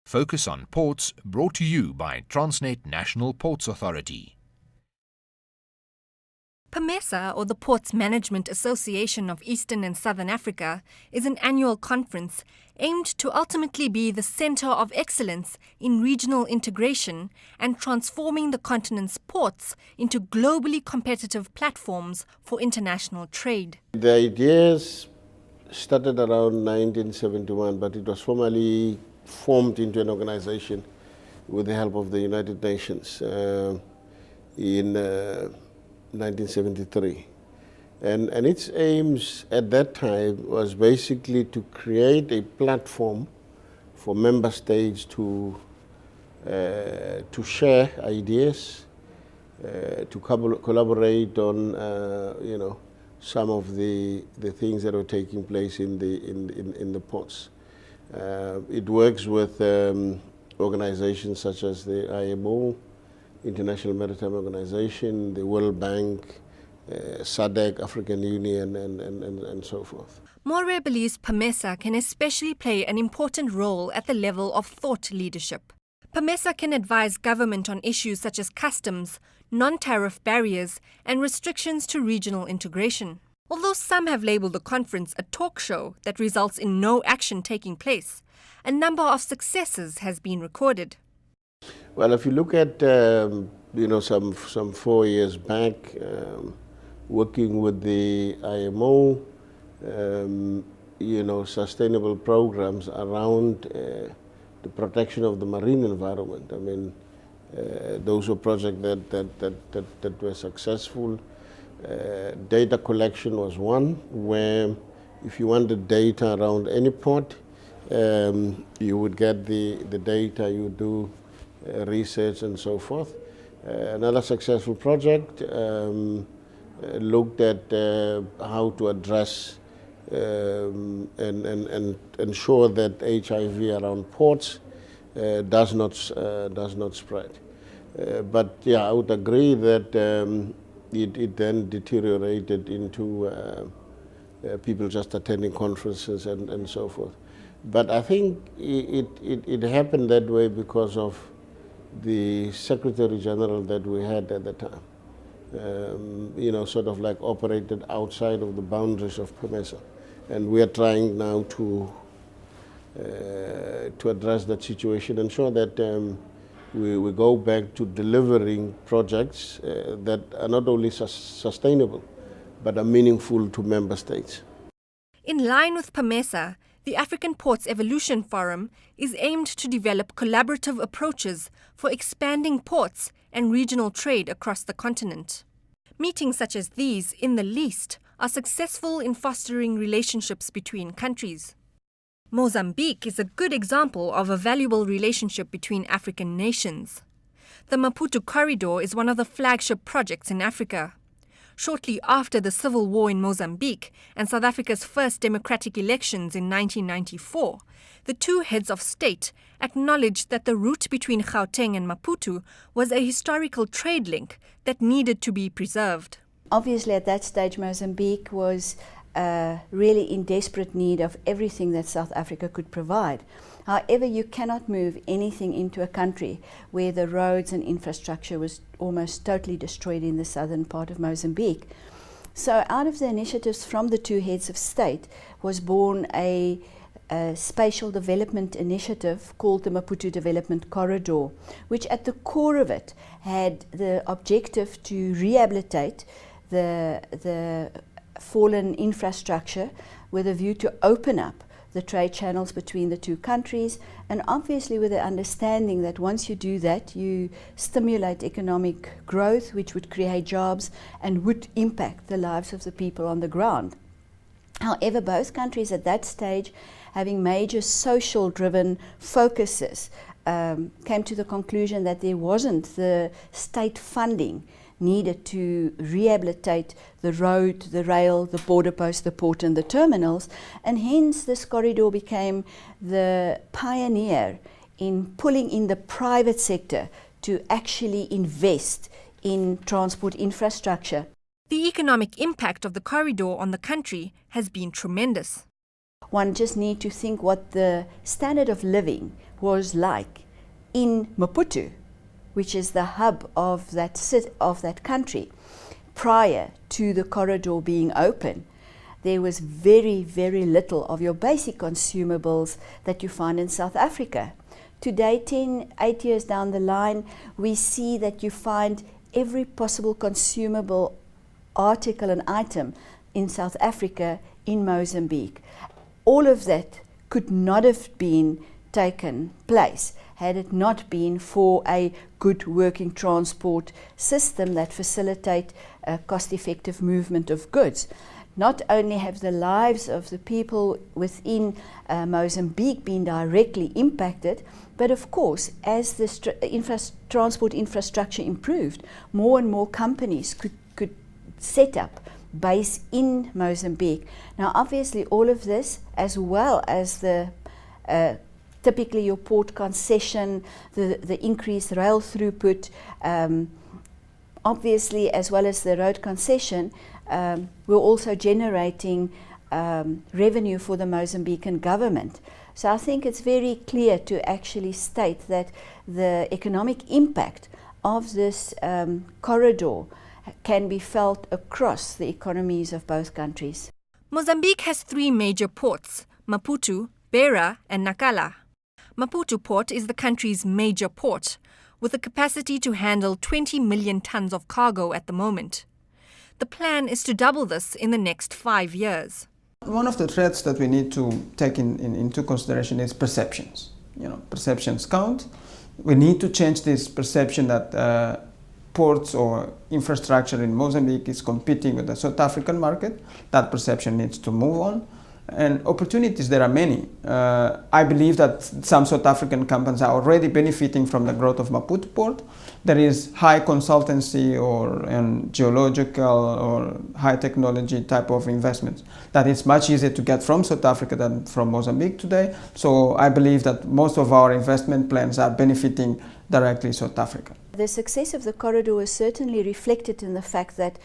Focus on Ports, brought to you by Transnet National Ports Authority. PMESA, or the Ports Management Association of Eastern and Southern Africa, is an annual conference aimed to ultimately be the centre of excellence in regional integration and transforming the continent's ports into globally competitive platforms for international trade. The ideas started around 1971, but it was formally formed into an organization with the help of the United Nations in 1973. And its aims at that time was basically to create a platform for member states to share ideas, to collaborate on some of the things that are taking place in the ports. It works with organizations such as the IMO, International Maritime Organization, the World Bank, SADC, African Union, and so forth. More believes PMESA can especially play an important role at the level of thought leadership. PMESA can advise government on issues such as customs, non-tariff barriers, and restrictions to regional integration. Although some have labelled the conference a talk show that results in no action taking place, a number of successes has been recorded. Well, if you look at some 4 years back, working with the IMO, sustainable programs around the protection of the marine environment. I mean, those were projects that were successful. Data collection was one, where if you wanted data around any port, you would get the data, you would do research and so forth. Another successful project looked at how to address and ensure that HIV around ports does not spread. But yeah, I would agree that it then deteriorated into people just attending conferences and so forth. But I think it happened that way because of the Secretary General that we had at the time. Sort of like operated outside of the boundaries of PMESA. And we are trying now to address that situation, ensure that we go back to delivering projects that are not only sustainable, but are meaningful to member states. In line with PMESA, the African Ports Evolution Forum is aimed to develop collaborative approaches for expanding ports and regional trade across the continent. Meetings such as these, in the least, are successful in fostering relationships between countries. Mozambique is a good example of a valuable relationship between African nations. The MAPUTO corridor is one of the flagship projects in Africa. Shortly after the civil war in Mozambique and South Africa's first democratic elections in 1994, the two heads of state acknowledged that the route between Gauteng and Maputo was a historical trade link that needed to be preserved. Obviously, at that stage, Mozambique was really in desperate need of everything that South Africa could provide. However, you cannot move anything into a country where the roads and infrastructure was almost totally destroyed in the southern part of Mozambique. So out of the initiatives from the two heads of state was born a spatial development initiative called the Maputo Development Corridor, which at the core of it had the objective to rehabilitate the fallen infrastructure with a view to open up the trade channels between the two countries, and obviously with the understanding that once you do that, you stimulate economic growth, which would create jobs and would impact the lives of the people on the ground. However, both countries at that stage, having major social-driven focuses, came to the conclusion that there wasn't the state funding needed to rehabilitate the road, the rail, the border post, the port and the terminals, and hence this corridor became the pioneer in pulling in the private sector to actually invest in transport infrastructure. The economic impact of the corridor on the country has been tremendous. One just needs to think what the standard of living was like in Maputo, which is the hub of that country, prior to the corridor being open. There was very, very little of your basic consumables that you find in South Africa. Today, 8 years down the line, we see that you find every possible consumable article and item in South Africa, in Mozambique. All of that could not have been taken place had it not been for a good working transport system that facilitate a cost-effective movement of goods. Not only have the lives of the people within Mozambique been directly impacted, but of course, as the transport infrastructure improved, more and more companies could set up base in Mozambique. Now, obviously, all of this, as well as the typically your port concession, the increased rail throughput, obviously, as well as the road concession, we're also generating revenue for the Mozambican government. So I think it's very clear to actually state that the economic impact of this corridor can be felt across the economies of both countries. Mozambique has 3 major ports: Maputo, Beira and Nacala. Maputo port is the country's major port, with a capacity to handle 20 million tons of cargo at the moment. The plan is to double this in the next 5 years. One of the threats that we need to take into consideration is perceptions. Perceptions count. We need to change this perception that ports or infrastructure in Mozambique is competing with the South African market. That perception needs to move on. And opportunities, there are many. I believe that some South African companies are already benefiting from the growth of Maputo port. There is high consultancy or geological or high technology type of investments that is much easier to get from South Africa than from Mozambique today. So I believe that most of our investment plans are benefiting directly South Africa. The success of the corridor is certainly reflected in the fact that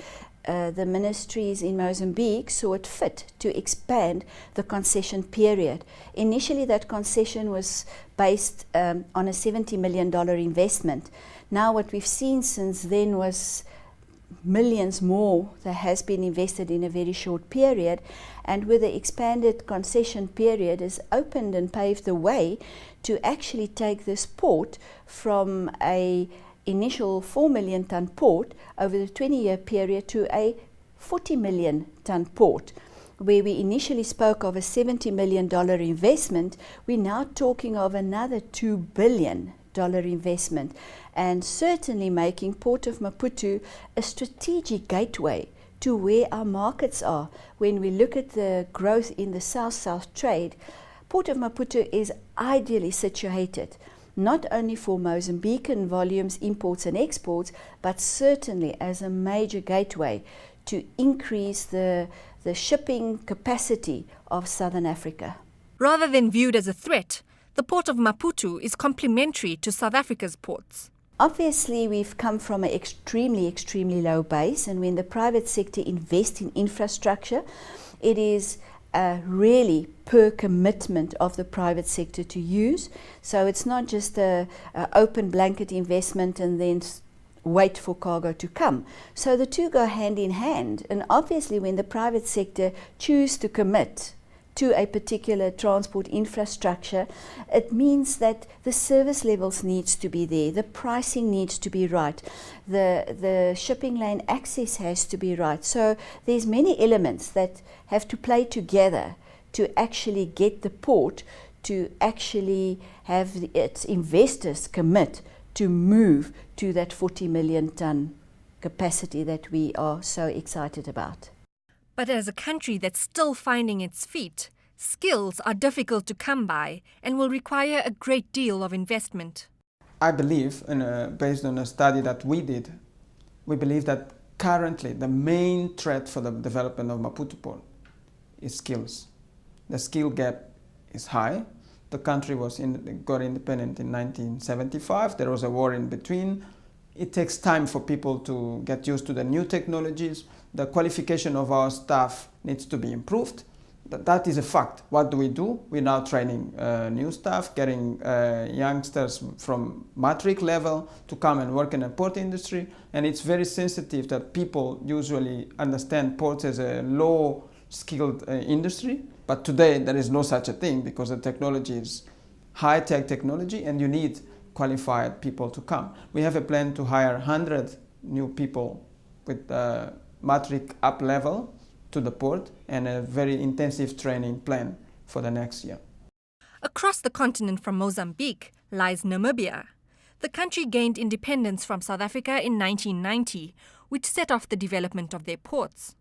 the ministries in Mozambique saw it fit to expand the concession period. Initially, that concession was based on a $70 million investment. Now what we've seen since then was millions more that has been invested in a very short period, and with the expanded concession period has opened and paved the way to actually take this port from a initial 4 million ton port over the 20-year period to a 40 million ton port. Where we initially spoke of a $70 million investment, we're now talking of another $2 billion investment, and certainly making Port of Maputo a strategic gateway to where our markets are. When we look at the growth in the South-South trade, Port of Maputo is ideally situated, not only for Mozambican volumes, imports and exports, but certainly as a major gateway to increase the shipping capacity of Southern Africa. Rather than viewed as a threat, the port of Maputo is complementary to South Africa's ports. Obviously, we've come from an extremely low base, and when the private sector invests in infrastructure, it is really per commitment of the private sector to use. So it's not just a open blanket investment and then wait for cargo to come. So the two go hand in hand, and obviously when the private sector choose to commit to a particular transport infrastructure, it means that the service levels needs to be there, the pricing needs to be right, the shipping lane access has to be right. So there's many elements that have to play together to actually get the port to actually have its investors commit to move to that 40 million ton capacity that we are so excited about. But as a country that's still finding its feet, skills are difficult to come by and will require a great deal of investment. I believe, based on a study that we did, we believe that currently the main threat for the development of Maputo port is skills. The skill gap is high. The country got independent in 1975. There was a war in between. It takes time for people to get used to the new technologies. The qualification of our staff needs to be improved. That is a fact. What do? We're now training new staff, getting youngsters from matric level to come and work in the port industry. And it's very sensitive that people usually understand ports as a low-skilled industry. But today there is no such a thing because the technology is high-tech technology and you need qualified people to come. We have a plan to hire 100 new people with matric up level to the port and a very intensive training plan for the next year. Across the continent from Mozambique lies Namibia. The country gained independence from South Africa in 1990, which set off the development of their ports.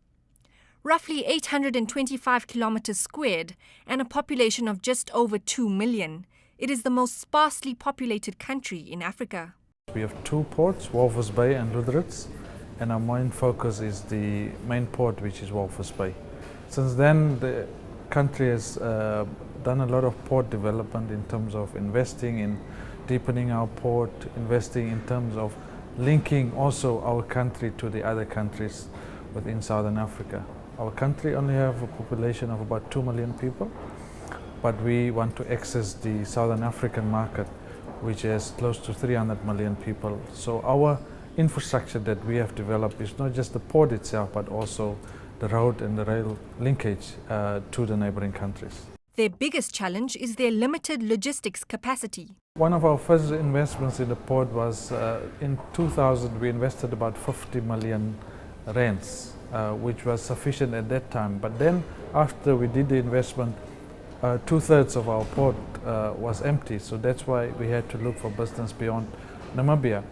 Roughly 825 kilometers squared and a population of just over 2 million, it is the most sparsely populated country in Africa. We have two ports, Walvis Bay and Lüderitz, and our main focus is the main port, which is Walvis Bay. Since then, the country has done a lot of port development in terms of investing in deepening our port, investing in terms of linking also our country to the other countries within Southern Africa. Our country only have a population of about 2 million people, but we want to access the Southern African market, which has close to 300 million people. So our infrastructure that we have developed is not just the port itself, but also the road and the rail linkage to the neighboring countries. Their biggest challenge is their limited logistics capacity. One of our first investments in the port was in 2000, we invested about 50 million rands, which was sufficient at that time. But then after we did the investment, 2/3 of our port was empty. So that's why we had to look for business beyond Namibia.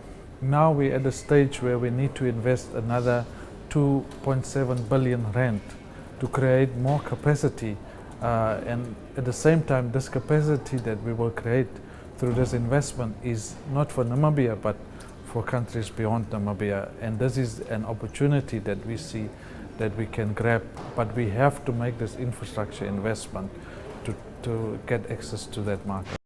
Now we're at a stage where we need to invest another 2.7 billion rand to create more capacity. And at the same time, this capacity that we will create through this investment is not for Namibia, but for countries beyond Namibia. And this is an opportunity that we see that we can grab, but we have to make this infrastructure investment to get access to that market.